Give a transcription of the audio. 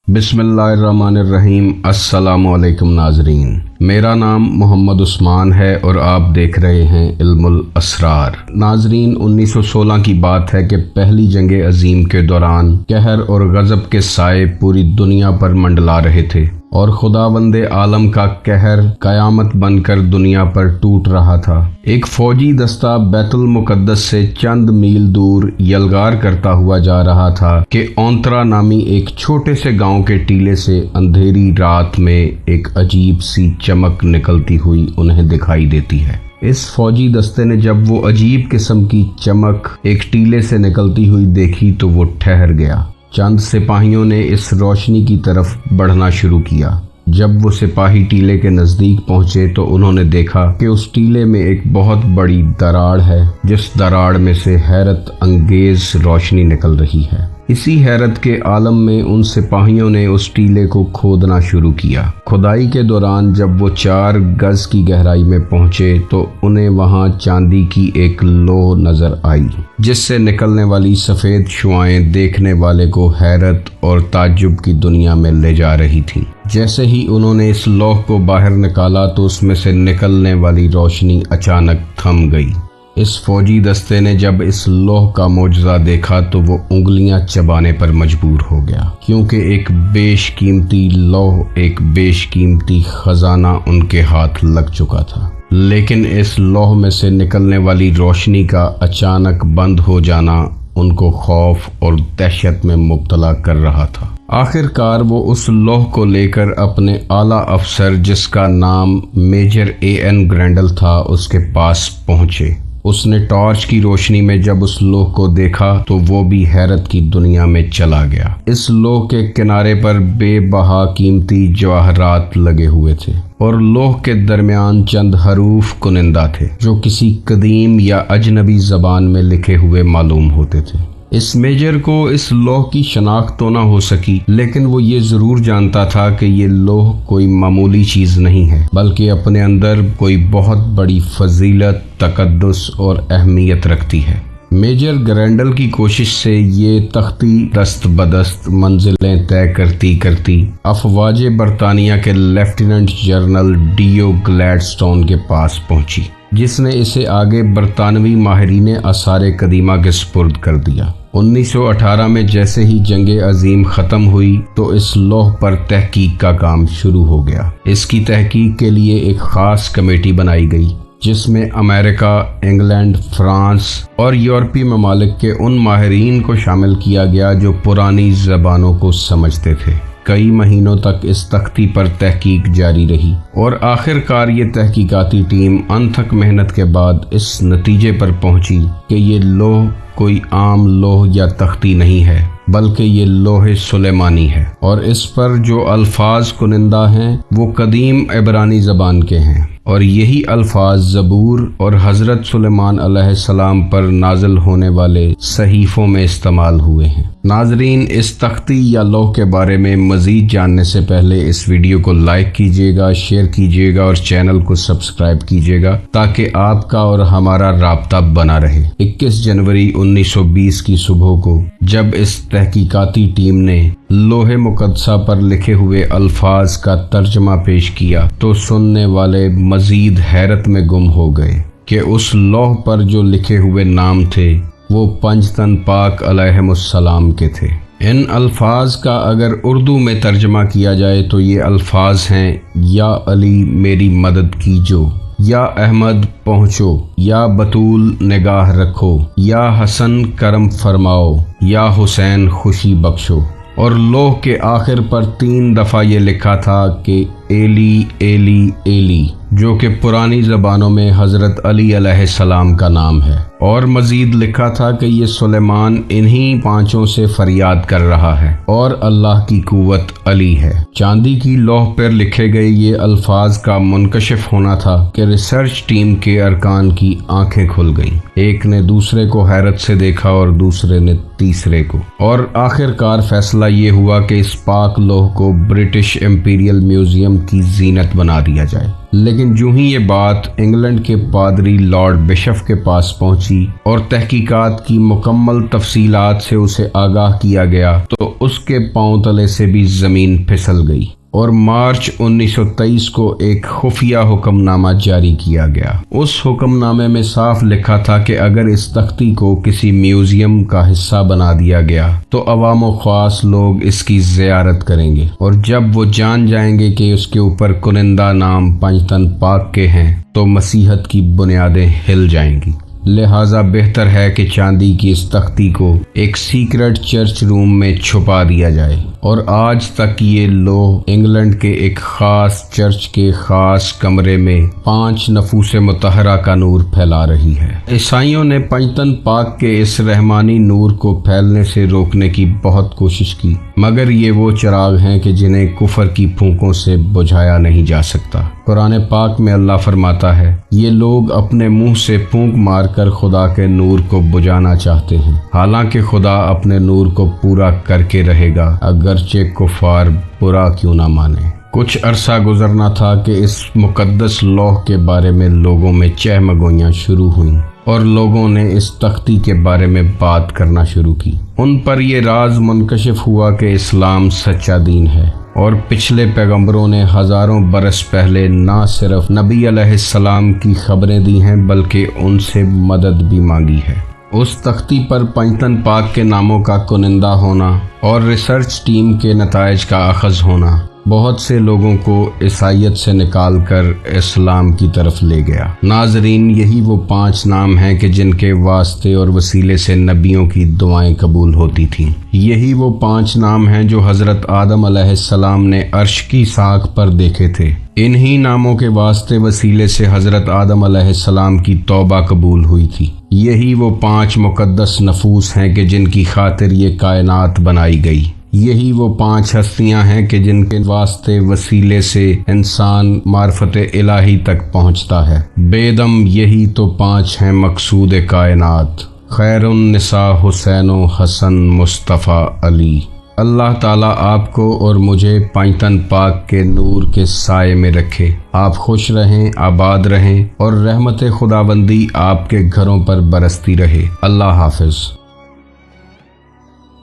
बिस्मिल्लाहिर्रहमानिर्रहीम। अस्सलामुअलैकुम नाजरीन, मेरा नाम मोहम्मद उस्मान है और आप देख रहे हैं इल्मुल असरार। नाजरीन, 1916 की बात है कि पहली जंग अजीम के दौरान कहर और गजब के साए पूरी दुनिया पर मंडला रहे थे और खुदावंदे आलम का कहर कयामत बनकर दुनिया पर टूट रहा था। एक फौजी दस्ता बैतुल मुकद्दस से चंद मील दूर यलगार करता हुआ जा रहा था कि औंतरा नामी एक छोटे से गांव के टीले से अंधेरी रात में एक अजीब सी चमक निकलती हुई उन्हें दिखाई देती है। इस फौजी दस्ते ने जब वो अजीब किस्म की चमक एक टीले से निकलती हुई देखी तो वो ठहर गया। चंद सिपाहियों ने इस रोशनी की तरफ बढ़ना शुरू किया। जब वो सिपाही टीले के नज़दीक पहुंचे तो उन्होंने देखा कि उस टीले में एक बहुत बड़ी दराड़ है, जिस दराड़ में से हैरत अंगेज रोशनी निकल रही है। इसी हैरत के आलम में उन सिपाहियों ने उस टीले को खोदना शुरू किया। खुदाई के दौरान जब वो 4 गज की गहराई में पहुंचे तो उन्हें वहां चांदी की एक लौह नजर आई, जिससे निकलने वाली सफ़ेद शुआएं देखने वाले को हैरत और ताज्जुब की दुनिया में ले जा रही थीं। जैसे ही उन्होंने इस लौह को बाहर निकाला तो उसमें से निकलने वाली रोशनी अचानक थम गई। इस फौजी दस्ते ने जब इस लौह का मौजज़ा देखा तो वो उंगलियां चबाने पर मजबूर हो गया, क्योंकि एक बेशकीमती लौह, एक बेशकीमती खजाना उनके हाथ लग चुका था। लेकिन इस लौह में से निकलने वाली रोशनी का अचानक बंद हो जाना उनको खौफ और दहशत में मुब्तला कर रहा था। आखिरकार वो उस लौह को लेकर अपने आला अफसर, जिसका नाम मेजर A.N. ग्रैंडल था, उसके पास पहुंचे। उसने टॉर्च की रोशनी में जब उस लौह को देखा तो वो भी हैरत की दुनिया में चला गया। इस लौह के किनारे पर बेबहा कीमती जवाहरात लगे हुए थे और लौह के दरमियान चंद हरूफ कुनिंदा थे जो किसी कदीम या अजनबी जबान में लिखे हुए मालूम होते थे। इस मेजर को इस लौह की शनाख्त तो ना हो सकी, लेकिन वो ये ज़रूर जानता था कि ये लौह कोई मामूली चीज़ नहीं है, बल्कि अपने अंदर कोई बहुत बड़ी फजीलत, तकद्दुस और अहमियत रखती है। मेजर ग्रैंडल की कोशिश से ये तख्ती दस्त बदस्त मंजिलें तय करती करती अफवाज बरतानिया के लेफ्टिनेंट जनरल D.O. ग्लैडस्टोन के पास पहुंची, जिसने इसे आगे बरतानवी माहिरीन आसार कदीमा के सुपुर्द कर दिया। 1918 में जैसे ही जंग अजीम ख़त्म हुई तो इस लौह पर तहकीक का काम शुरू हो गया। इसकी तहकीक के लिए एक ख़ास कमेटी बनाई गई, जिसमें अमेरिका, इंग्लैंड, फ्रांस और यूरोपीय ममालिक के उन माहिरीन को शामिल किया गया जो पुरानी ज़बानों को समझते थे। कई महीनों तक इस तख्ती पर तहकीक जारी रही और आखिरकार ये तहकीकाती टीम अनथक मेहनत के बाद इस नतीजे पर पहुंची कि ये लौह कोई आम लौह या तख्ती नहीं है, बल्कि ये लोहे सुलेमानी है और इस पर जो अल्फाज कुनिंदा हैं वो कदीम इब्रानी ज़बान के हैं और यही अल्फाज ज़बूर और हज़रत सुलेमान अलैहिस्सलाम पर नाजिल होने वाले सहीफ़ों में इस्तेमाल हुए हैं। नाजरीन, इस तख्ती या लौह के बारे में मज़ीद जानने से पहले इस वीडियो को लाइक कीजिएगा, शेयर कीजिएगा और चैनल को सब्सक्राइब कीजिएगा ताकि आपका और हमारा राब्ता बना रहे। 21 जनवरी 1920 की सुबह को जब इस तहकीकाती टीम ने लोहे मुकद्दसा पर लिखे हुए अल्फाज का तर्जमा पेश किया तो सुनने वाले मजीद हैरत में गुम हो गए कि उस लौह पर जो लिखे हुए नाम थे वो पंजतन पाक अलैहिमुस्सलाम के थे। इन अल्फाज का अगर उर्दू में तर्जमा किया जाए तो ये अल्फाज हैं, या अली मेरी मदद कीजो, या अहमद पहुँचो, या बतूल निगाह रखो, या हसन करम फरमाओ, या हुसैन खुशी बख्शो। और लौह के आखिर पर 3 दफ़ा ये लिखा था कि एली एली एली, जो कि पुरानी ज़बानों में हज़रत अली अलैहिस्सलाम का नाम है। और मज़ीद लिखा था कि ये सुलेमान इन्हीं 5 से फरियाद कर रहा है और अल्लाह की कुव्वत अली है। चांदी की लौह पर लिखे गए ये अल्फाज का मुनकशिफ होना था कि रिसर्च टीम के अरकान की आंखें खुल गईं। एक ने दूसरे को हैरत से देखा और दूसरे ने तीसरे को, और आखिरकार फैसला ये हुआ कि इस पाक लौह को ब्रिटिश इंपीरियल म्यूजियम की जीनत बना दिया जाए। لیکن جو ہی یہ بات انگلینڈ کے پادری لارڈ بشپ کے پاس پہنچی اور تحقیقات کی مکمل تفصیلات سے اسے آگاہ کیا گیا تو اس کے پاؤں تلے سے بھی زمین پھسل گئی اور مارچ 1923 کو ایک خفیہ حکم نامہ جاری کیا گیا۔ اس حکم نامے میں صاف لکھا تھا کہ اگر اس تختی کو کسی میوزیم کا حصہ بنا دیا گیا تو عوام و خواص لوگ اس کی زیارت کریں گے، اور جب وہ جان جائیں گے کہ اس کے اوپر کنندہ نام پنجتن پاک کے ہیں تو مسیحت کی بنیادیں ہل جائیں گی۔ لہٰذا بہتر ہے کہ چاندی کی اس تختی کو ایک سیکرٹ چرچ روم میں چھپا دیا جائے، اور آج تک یہ لوح انگلینڈ کے ایک خاص چرچ کے خاص کمرے میں 5 نفوس مطہرہ کا نور پھیلا رہی ہے۔ عیسائیوں نے پنجتن پاک کے اس رحمانی نور کو پھیلنے سے روکنے کی بہت کوشش کی، مگر یہ وہ چراغ ہیں کہ جنہیں کفر کی پھونکوں سے بجھایا نہیں جا سکتا۔ قرآن پاک میں اللہ فرماتا ہے، یہ لوگ اپنے منہ سے پھونک مار کر خدا کے نور کو بجھانا چاہتے ہیں، حالانکہ خدا اپنے نور کو پورا کر کے رہے گا، اگرچہ کفار برا کیوں نہ مانے۔ کچھ عرصہ گزرنا تھا کہ اس مقدس لوح کے بارے میں لوگوں میں چہمگوئیاں شروع ہوئیں اور لوگوں نے اس تختی کے بارے میں بات کرنا شروع کی۔ ان پر یہ راز منکشف ہوا کہ اسلام سچا دین ہے، اور پچھلے پیغمبروں نے ہزاروں برس پہلے نہ صرف نبی علیہ السلام کی خبریں دی ہیں بلکہ ان سے مدد بھی مانگی ہے۔ اس تختی پر پنجتن پاک کے ناموں کا کنندہ ہونا اور ریسرچ ٹیم کے نتائج کا اخذ ہونا بہت سے لوگوں کو عیسائیت سے نکال کر اسلام کی طرف لے گیا۔ ناظرین، یہی وہ 5 نام ہیں کہ جن کے واسطے اور وسیلے سے نبیوں کی دعائیں قبول ہوتی تھیں۔ یہی وہ 5 نام ہیں جو حضرت آدم علیہ السلام نے عرش کی ساکھ پر دیکھے تھے۔ انہی ناموں کے واسطے وسیلے سے حضرت آدم علیہ السلام کی توبہ قبول ہوئی تھی۔ یہی وہ 5 مقدس نفوس ہیں کہ جن کی خاطر یہ کائنات بنائی گئی۔ یہی وہ 5 ہستیاں ہیں کہ جن کے واسطے وسیلے سے انسان معرفت الہی تک پہنچتا ہے۔ بے دم یہی تو 5 ہیں مقصود کائنات، خیر النساء حسین و حسن مصطفیٰ علی۔ اللہ تعالیٰ آپ کو اور مجھے پنجتن پاک کے نور کے سائے میں رکھے۔ آپ خوش رہیں، آباد رہیں، اور رحمت خداوندی آپ کے گھروں پر برستی رہے۔ اللہ حافظ۔